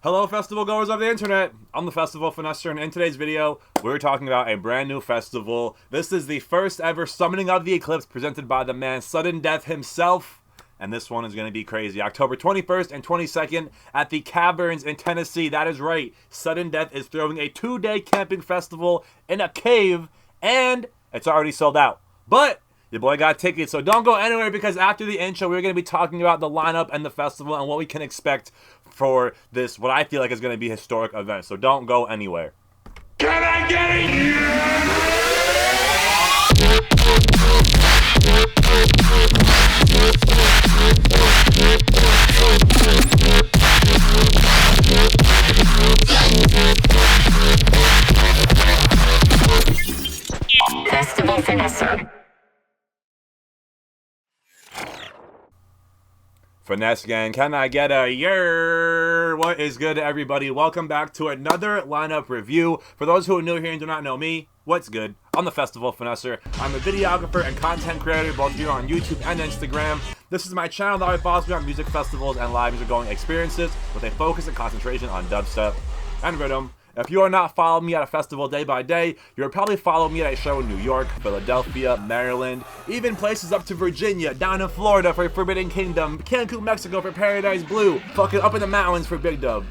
Hello, festival goers of the internet. I'm the Festival Finesser, and in today's video, we're talking about a brand new festival. This is the first ever summoning of the Eclipse presented by the man Svdden Death himself. And this one is going to be crazy. October 21st and 22nd at the Caverns in Tennessee. That is right. Svdden Death is throwing a 2-day camping festival in a cave, and it's already sold out. But your boy got tickets, so don't go anywhere, because after the intro, we're going to be talking about the lineup and the festival and what we can expect for this, what I feel like is going to be a historic event. So don't go anywhere. Can I get it? Festival Finesser. Finesse gang, can I get a yer? What is good, everybody? Welcome back to another lineup review. For those who are new here and do not know me, what's good? I'm the Festival Finesser. I'm a videographer and content creator, both here on YouTube and Instagram. This is my channel that revolves around music festivals and live music going experiences with a focus and concentration on dubstep and rhythm. If you are not following me at a festival day by day, you're probably following me at a show in New York, Philadelphia, Maryland, even places up to Virginia, down in Florida for Forbidden Kingdom, Cancun, Mexico for Paradise Blue, fucking up in the mountains for Big Dub,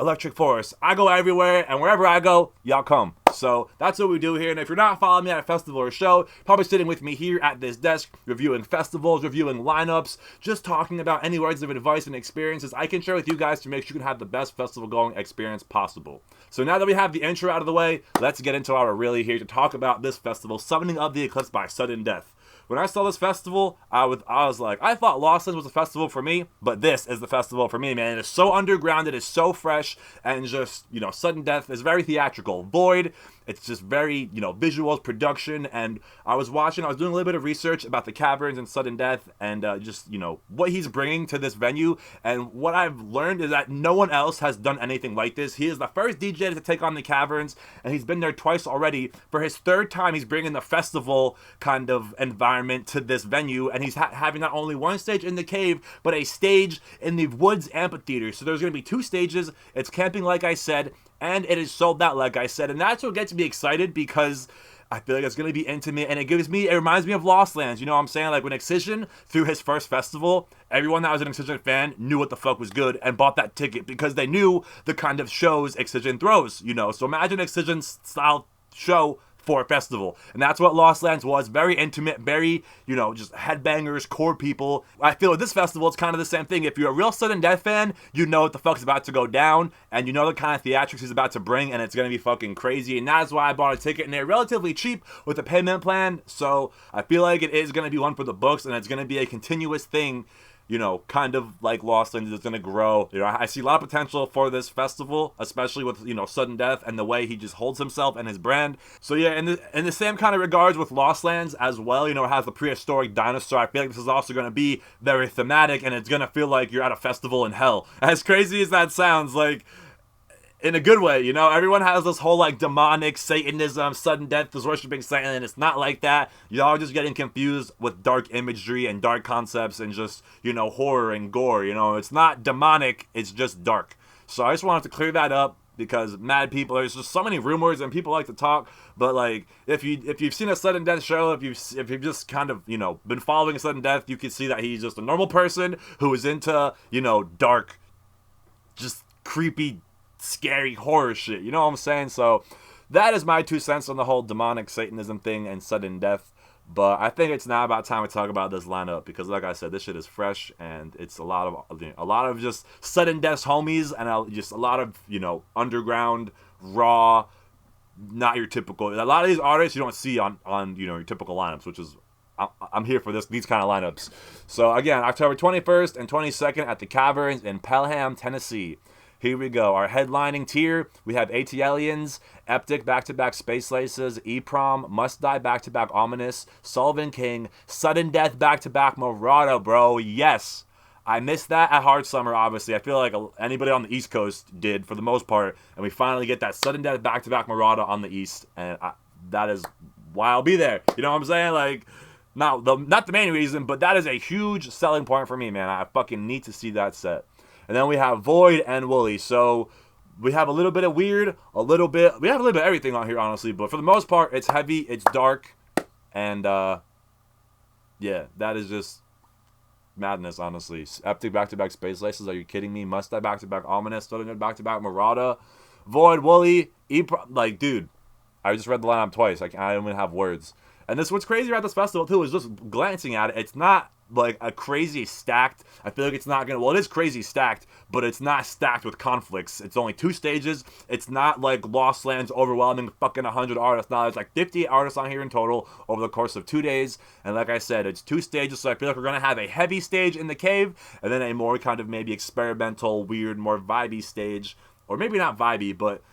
Electric Forest. I go everywhere, and wherever I go, y'all come. So that's what we do here. And if you're not following me at a festival or show, probably sitting with me here at this desk, reviewing festivals, reviewing lineups, just talking about any words of advice and experiences I can share with you guys to make sure you can have the best festival going experience possible. So now that we have the intro out of the way, let's get into our really here to talk about this festival, Summoning of the Eclipse by Svdden Death. When I saw this festival, I was like, I thought Lost Lands was a festival for me, but this is the festival for me, man. It is so underground, it is so fresh, and just, you know, Svdden Death is very theatrical. Void, it's just very, you know, visuals, production, and I was doing a little bit of research about the Caverns and Svdden Death, and just, you know, what he's bringing to this venue, and what I've learned is that no one else has done anything like this. He is the first DJ to take on the Caverns, and he's been there twice already. For his third time, he's bringing the festival kind of environment to this venue, and he's having not only one stage in the cave, but a stage in the woods amphitheater. So there's going to be 2 stages. It's camping, like I said, and it is sold out, like I said, and that's what gets me excited, because I feel like it's going to be intimate, and it reminds me of Lost Lands, you know what I'm saying? Like when Excision threw his first festival, everyone that was an Excision fan knew what the fuck was good and bought that ticket because they knew the kind of shows Excision throws, you know? So imagine Excision's style show for a festival, and that's what Lost Lands was. Very intimate, very, you know, just headbangers, core people. I feel with this festival, it's kind of the same thing. If you're a real Svdden Death fan, you know what the fuck's about to go down, and you know the kind of theatrics he's about to bring, and it's gonna be fucking crazy, and that's why I bought a ticket, and they're relatively cheap with a payment plan, so I feel like it is gonna be one for the books, and it's gonna be a continuous thing, you know, kind of like Lost Lands is going to grow. You know, I see a lot of potential for this festival, especially with, you know, Svdden Death and the way he just holds himself and his brand. So yeah, in the same kind of regards with Lost Lands as well, you know, it has the prehistoric dinosaur. I feel like this is also going to be very thematic, and it's going to feel like you're at a festival in hell. As crazy as that sounds, like, in a good way, you know, everyone has this whole like demonic Satanism, Svdden Death is worshiping Satan, and it's not like that. Y'all are just getting confused with dark imagery and dark concepts and just, you know, horror and gore, you know, it's not demonic, it's just dark. So I just wanted to clear that up, because mad people, there's just so many rumors and people like to talk, but like if you've seen a Svdden Death show, if you've just kind of, you know, been following Svdden Death, you can see that he's just a normal person who is into, you know, dark, just creepy, scary horror shit, you know what I'm saying? So that is my 2 cents on the whole demonic Satanism thing and Svdden Death. But I think it's now about time to talk about this lineup, because like I said, this shit is fresh, and it's a lot of just Svdden Death's homies, and just a lot of, you know, underground, raw, not your typical. A lot of these artists you don't see on you know, your typical lineups, which is, I'm here for these kind of lineups. So again, October 21st and 22nd at the Caverns in Pelham, Tennessee. Here we go. Our headlining tier, we have ATLiens, Eptic back-to-back Space Laces, EPROM, Must Die back-to-back Ominous, Sullivan King, Svdden Death back-to-back Murata, bro. Yes. I missed that at Hard Summer, obviously. I feel like anybody on the East Coast did, for the most part. And we finally get that Svdden Death back-to-back Murata on the East. And that is why I'll be there. You know what I'm saying? Like, not the main reason, but that is a huge selling point for me, man. I fucking need to see that set. And then we have Void and Wooly. So we have a little bit of weird, we have a little bit of everything on here, honestly. But for the most part, it's heavy, it's dark, and yeah, that is just madness, honestly. Epic back-to-back Space Laces, are you kidding me? Must-Die back-to-back Ominous, Svdden back-to-back Marauder, Void, Wooly, like, dude, I just read the lineup twice. I don't even have words. And this, what's crazy about this festival, too, is just glancing at it, it's not like a crazy stacked, I feel like it's not gonna, well, it is crazy stacked, but it's not stacked with conflicts. It's only 2 stages. It's not like Lost Land's overwhelming fucking 100 artists. Now there's like 50 artists on here in total over the course of 2 days. And like I said, it's 2 stages, so I feel like we're gonna have a heavy stage in the cave, and then a more kind of maybe experimental, weird, more vibey stage, or maybe not vibey, but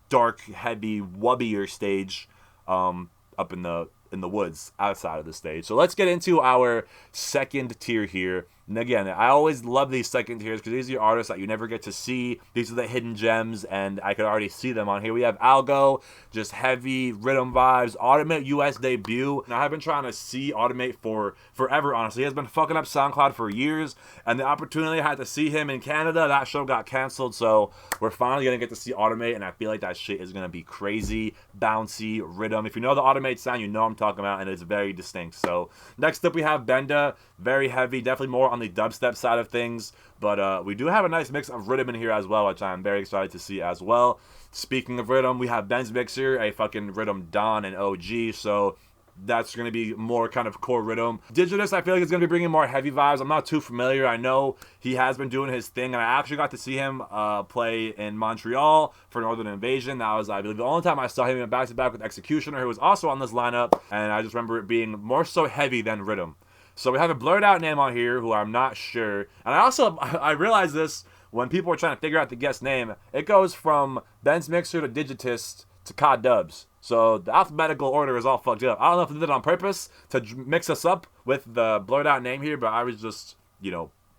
dark, heavy, wubbier stage up in the woods outside of the stage. So let's get into our second tier here. And again, I always love these second tiers because these are your artists that you never get to see. These are the hidden gems, and I could already see them on here. We have Algo, just heavy rhythm vibes. Automate US debut. Now, I've been trying to see Automate for forever, honestly. He has been fucking up SoundCloud for years, and the opportunity I had to see him in Canada, that show got canceled, so we're finally going to get to see Automate, and I feel like that shit is going to be crazy, bouncy, rhythm. If you know the Automate sound, you know what I'm talking about, and it's very distinct. So next up, we have Benda, very heavy, definitely more on the dubstep side of things, but we do have a nice mix of rhythm in here as well, which I'm very excited to see as well. Speaking of rhythm, we have Ben's Mixer, a fucking rhythm Don and OG, so that's going to be more kind of core rhythm. Digitus, I feel like it's going to be bringing more heavy vibes. I'm not too familiar. I know he has been doing his thing, and I actually got to see him play in Montreal for Northern Invasion. That was, I believe, the only time I saw him back-to-back with Executioner, who was also on this lineup, and I just remember it being more so heavy than rhythm. So we have a blurred out name on here who I'm not sure. And I realized this when people were trying to figure out the guest name. It goes from Ben's Mixer to Digitist to COD Dubs. So the alphabetical order is all fucked up. I don't know if they did it on purpose to mix us up with the blurred out name here, but I was just,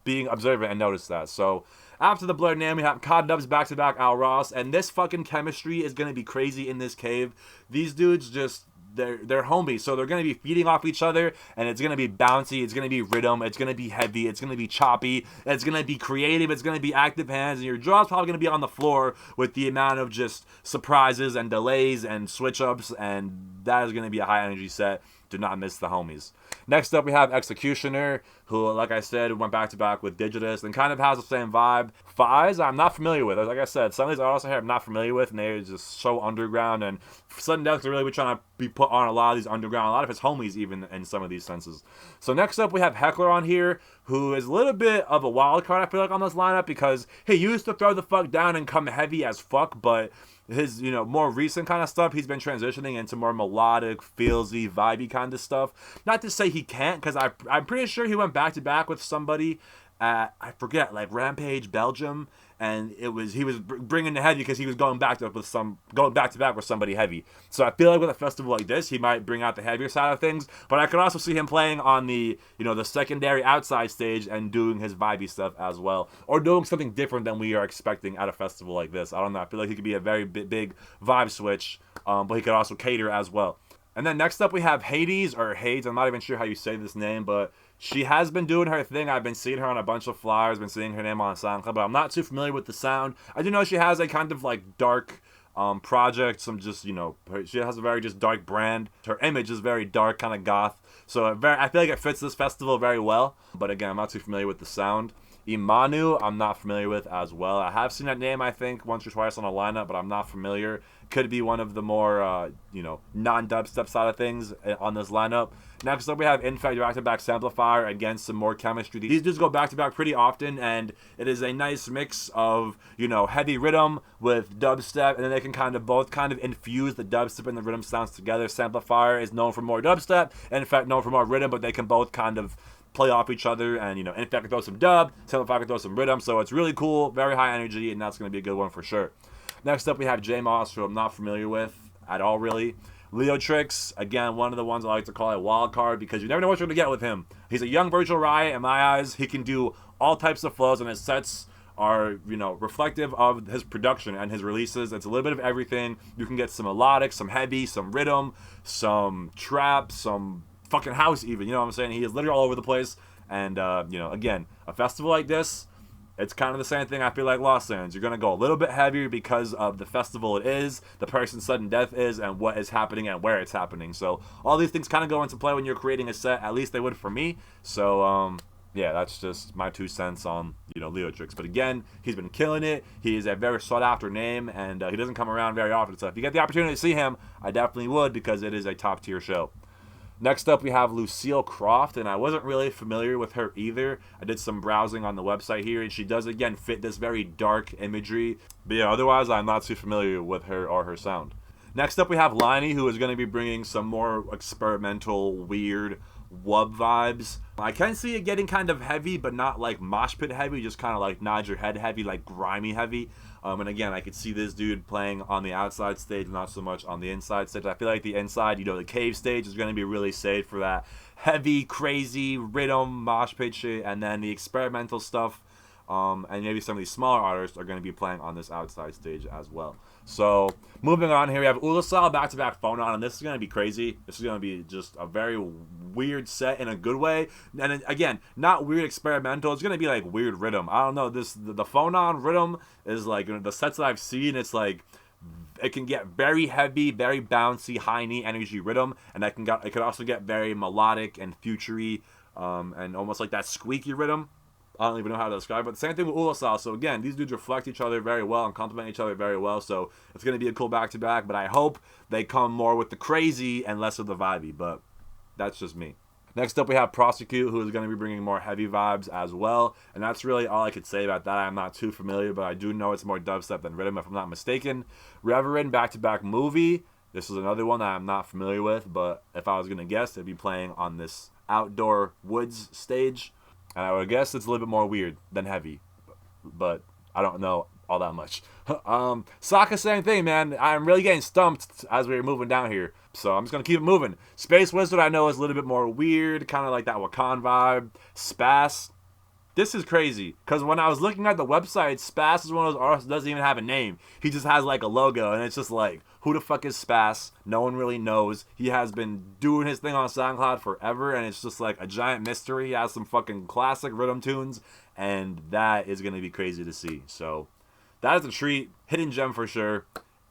being observant and noticed that. So after the blurred name, we have COD Dubs back-to-back Al Ross. And this fucking chemistry is going to be crazy in this cave. These dudes just... They're homies, so they're going to be feeding off each other, and it's going to be bouncy, it's going to be rhythm, it's going to be heavy, it's going to be choppy, it's going to be creative, it's going to be active hands, and your jaw's probably going to be on the floor with the amount of just surprises and delays and switch-ups, and that is going to be a high-energy set. Do not miss the homies. Next up, we have Executioner, who, like I said, went back-to-back with Digitus and kind of has the same vibe. Fies, I'm not familiar with. Like I said, some of these artists here I'm not familiar with, and they're just so underground. And Svdden Death is really trying to be put on a lot of these underground, a lot of his homies even in some of these senses. So next up, we have Heckler on here, who is a little bit of a wild card, I feel like, on this lineup, because he used to throw the fuck down and come heavy as fuck, but his, more recent kind of stuff, he's been transitioning into more melodic, feelsy, vibey kind of stuff. Not to say he can't, because I'm pretty sure he went back-to-back with somebody at, I forget, like Rampage, Belgium, and he was bringing the heavy because he was going back-to-back with somebody heavy. So I feel like with a festival like this, he might bring out the heavier side of things, but I could also see him playing on the, the secondary outside stage and doing his vibey stuff as well, or doing something different than we are expecting at a festival like this. I don't know. I feel like he could be a very big vibe switch, but he could also cater as well. And then next up we have Hades, or Hades, I'm not even sure how you say this name, but she has been doing her thing. I've been seeing her on a bunch of flyers, been seeing her name on SoundCloud, but I'm not too familiar with the sound. I do know she has a kind of like dark project, some just, she has a very just dark brand. Her image is very dark, kind of goth, so I feel like it fits this festival very well, but again, I'm not too familiar with the sound. Imanu, I'm not familiar with as well. I have seen that name, I think, once or twice on a lineup, but I'm not familiar. Could be one of the more, non-dubstep side of things on this lineup. Next up, we have Infect back-to-back Samplifier. Again, some more chemistry. These dudes go back-to-back pretty often, and it is a nice mix of, heavy rhythm with dubstep, and then they can both infuse the dubstep and the rhythm sounds together. Samplifier is known for more dubstep, Infect known for more rhythm, but they can both play off each other, and Infect can throw some dub, Samplifier can throw some rhythm, so it's really cool, very high energy, and that's going to be a good one for sure. Next up, we have J Moss, who I'm not familiar with at all, really. Leo Tricks, again, one of the ones I like to call a wild card, because you never know what you're going to get with him. He's a young Virtual Riot, in my eyes. He can do all types of flows, and his sets are, reflective of his production and his releases. It's a little bit of everything. You can get some melodic, some heavy, some rhythm, some trap, some fucking house even, you know what I'm saying? He is literally all over the place, and again, a festival like this, it's kind of the same thing I feel like Lost Lands. You're going to go a little bit heavier because of the festival it is, the person's sudden death is, and what is happening and where it's happening. So all these things kind of go into play when you're creating a set. At least they would for me. So, yeah, that's just my 2 cents on, Leotrix. But again, he's been killing it. He is a very sought-after name, and he doesn't come around very often. So if you get the opportunity to see him, I definitely would, because it is a top-tier show. Next up, we have Lucille Croft, and I wasn't really familiar with her either. I did some browsing on the website here, and she does, again, fit this very dark imagery. But yeah, otherwise, I'm not too familiar with her or her sound. Next up, we have Liney, who is going to be bringing some more experimental, weird wub vibes. I can see it getting kind of heavy, but not like mosh pit heavy, just kind of like nod your head heavy, like grimy heavy. And again, I could see this dude playing on the outside stage, not so much on the inside stage. I feel like the inside, the cave stage is going to be really safe for that heavy, crazy rhythm mosh pit shit, and then the experimental stuff, and maybe some of these smaller artists are going to be playing on this outside stage as well. So, moving on here, we have Ulasal back-to-back Phonon, and this is going to be crazy. This is going to be just a very weird set in a good way. And again, not weird experimental. It's going to be like weird rhythm. I don't know. The Phonon rhythm is like, the sets that I've seen, it's like, it can get very heavy, very bouncy, high knee energy rhythm, and it can also get very melodic and futury, and almost like that squeaky rhythm. I don't even know how to describe it. But the same thing with Ulasal. So again, these dudes reflect each other very well and complement each other very well. So it's going to be a cool back-to-back. But I hope they come more with the crazy and less of the vibey. But that's just me. Next up, we have Prosecute, who is going to be bringing more heavy vibes as well. And that's really all I could say about that. I'm not too familiar, but I do know it's more dubstep than rhythm, if I'm not mistaken. Reverend back-to-back Movie. This is another one that I'm not familiar with. But if I was going to guess, it'd be playing on this outdoor woods stage. And I would guess it's a little bit more weird than heavy, but I don't know all that much. Sokka, same thing, man. I'm really getting stumped as we're moving down here, so I'm just going to keep it moving. Space Wizard, I know, is a little bit more weird, kind of like that Wakan vibe. Spas, this is crazy, because when I was looking at the website, Spas is one of those artists that doesn't even have a name. He just has like a logo, and it's just like, who the fuck is Spas? No one really knows. He has been doing his thing on SoundCloud forever, and it's just like a giant mystery. He has some fucking classic rhythm tunes, and that is going to be crazy to see. So that is a treat. Hidden gem for sure.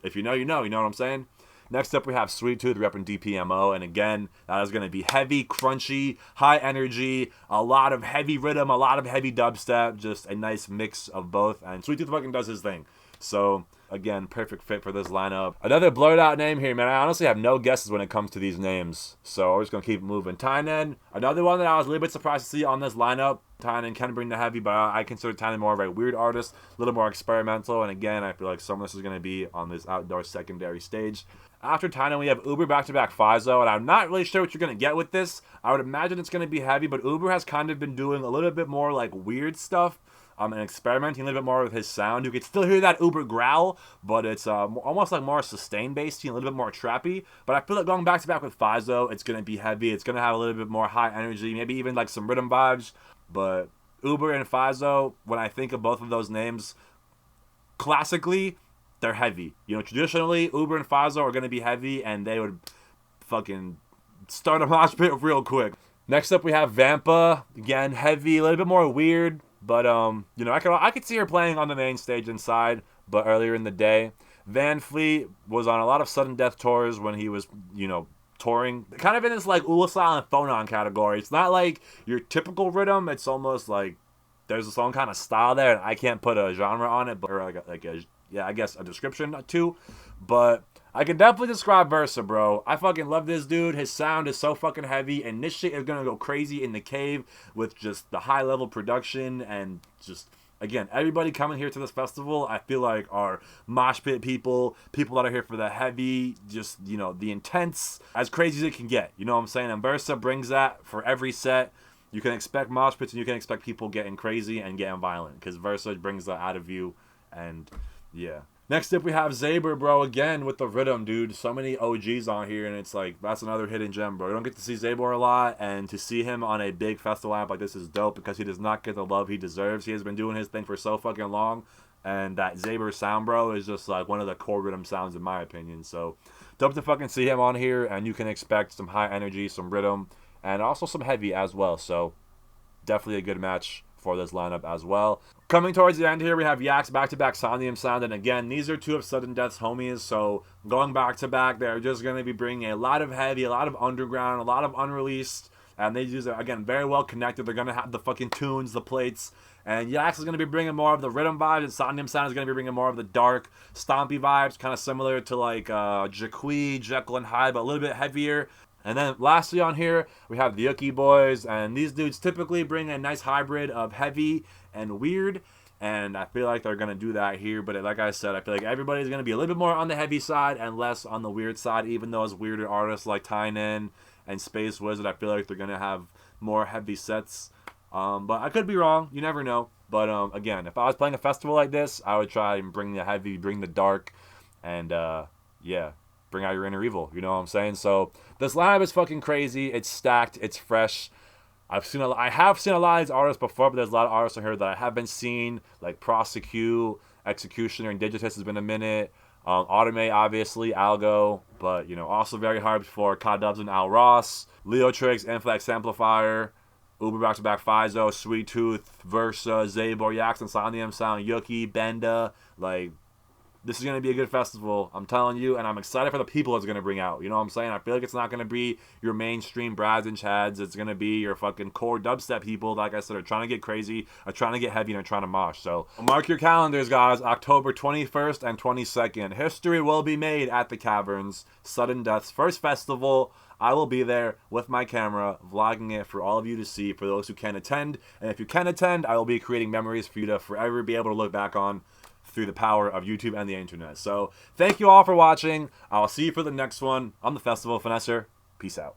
If you know, you know. You know what I'm saying? Next up, we have Sweet Tooth repping DPMO, and again, that is going to be heavy, crunchy, high energy, a lot of heavy rhythm, a lot of heavy dubstep, just a nice mix of both, and Sweet Tooth fucking does his thing. So, again, perfect fit for this lineup. Another blurred out name here, man. I honestly have no guesses when it comes to these names, so we're just going to keep moving. Tynan, another one that I was a little bit surprised to see on this lineup. Tynan can bring the heavy, but I consider Tynan more of a weird artist, a little more experimental, and again, I feel like some of this is going to be on this outdoor secondary stage. After Tynan, we have Uber back-to-back Fizo, and I'm not really sure what you're going to get with this. I would imagine it's going to be heavy, but Uber has kind of been doing a little bit more like weird stuff. And experimenting a little bit more with his sound. You can still hear that Uber growl, but it's almost like more sustain-based, a little bit more trappy. But I feel like going back-to-back with Fizo, it's going to be heavy. It's going to have a little bit more high energy, maybe even like some rhythm vibes. But Uber and Fizo, when I think of both of those names, classically, they're heavy. Traditionally, Uber and Fizo are going to be heavy, and they would fucking start a mosh pit real quick. Next up, we have Vampa. Again, heavy, a little bit more weird. But, I could see her playing on the main stage inside, but earlier in the day. Van Fleet was on a lot of Svdden Death tours when he was, touring. Kind of in this, like, Ulasal and Phonon category. It's not like your typical rhythm. It's almost like there's its own kind of style there, and I can't put a genre on it, or I guess a description too. But I can definitely describe Versa, bro. I fucking love this dude. His sound is so fucking heavy, and this shit is gonna go crazy in the cave with just the high level production and just, again, everybody coming here to this festival, I feel like are mosh pit people that are here for the heavy, just, the intense, as crazy as it can get. You know what I'm saying? And Versa brings that for every set. You can expect mosh pits, and you can expect people getting crazy and getting violent, because Versa brings that out of you, and yeah. Next up, we have Zaber, bro, again with the rhythm, dude. So many OGs on here, and it's like, that's another hidden gem, bro. You don't get to see Zaber a lot, and to see him on a big festival app like this is dope, because he does not get the love he deserves. He has been doing his thing for so fucking long, and that Zaber sound, bro, is just like one of the core rhythm sounds in my opinion. So, dope to fucking see him on here, and you can expect some high energy, some rhythm, and also some heavy as well. So, definitely a good match for this lineup as well. Coming towards the end here, we have Yak's back-to-back Somnium Sound, and again, these are two of Svdden Death's homies, so going back-to-back, they're just going to be bringing a lot of heavy, a lot of underground, a lot of unreleased, and they use it, again, very well connected. They're going to have the fucking tunes, the plates, and Yaks is going to be bringing more of the rhythm vibes, and Somnium Sound is going to be bringing more of the dark, stompy vibes, kind of similar to like Jaquee, Jekyll and Hyde, but a little bit heavier. And then lastly on here, we have the Yuki Boys, and these dudes typically bring a nice hybrid of heavy and weird, and I feel like they're going to do that here, but like I said, I feel like everybody's going to be a little bit more on the heavy side and less on the weird side, even those weirder artists like Tynan and Space Wizard, I feel like they're going to have more heavy sets, but I could be wrong, you never know, but again, if I was playing a festival like this, I would try and bring the heavy, bring the dark, and yeah, bring out your inner evil, you know what I'm saying? So this lineup is fucking crazy, it's stacked, it's fresh. I have seen a lot of these artists before, but there's a lot of artists on here that I have been seeing, like Prosecute, Executioner, and Digitus has been a minute. Automate, obviously, Algo, but, you know, also very hyped for K-Dubs and Al Ross, Leotrix, Inflex Amplifier, Uber back-to-back Fizo, Sweet Tooth, Versa, Zabor, Yaks, and Somnium Sound, Yuki, Benda, like, this is going to be a good festival, I'm telling you, and I'm excited for the people it's going to bring out, you know what I'm saying? I feel like it's not going to be your mainstream Brads and Chads, it's going to be your fucking core dubstep people, like I said, are trying to get crazy, are trying to get heavy, and are trying to mosh. So mark your calendars, guys, October 21st and 22nd. History will be made at the Caverns, Svdden Death's first festival. I will be there with my camera, vlogging it for all of you to see, for those who can attend, and if you can attend, I will be creating memories for you to forever be able to look back on through the power of YouTube and the internet. So thank you all for watching. I'll see you for the next one on the Festival Finesser. Peace out.